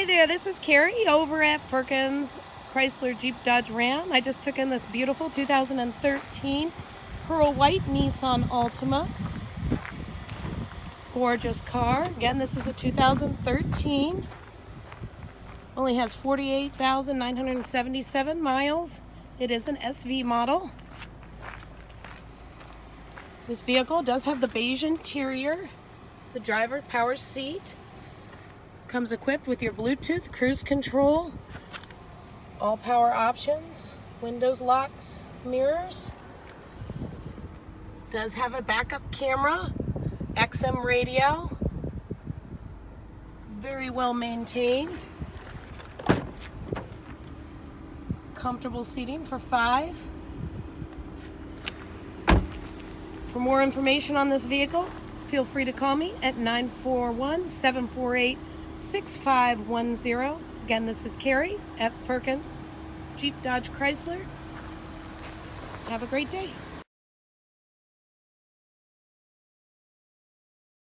Hi there, this is Kerri over at Firkins Chrysler Jeep Dodge Ram. I just took in this beautiful 2013 pearl white Nissan Altima. Gorgeous car. Again, this is a 2013. Only has 48,977 miles. It is an SV model. This vehicle does have the beige interior, the driver power seat. Comes equipped with your Bluetooth cruise control, all power options, windows, locks, mirrors. Does have a backup camera, XM radio, very well maintained. Comfortable seating for 5. For more information on this vehicle, feel free to call me at 941-748-6510. Again, this is Kerri at Firkins Jeep Dodge Chrysler. Have a great day.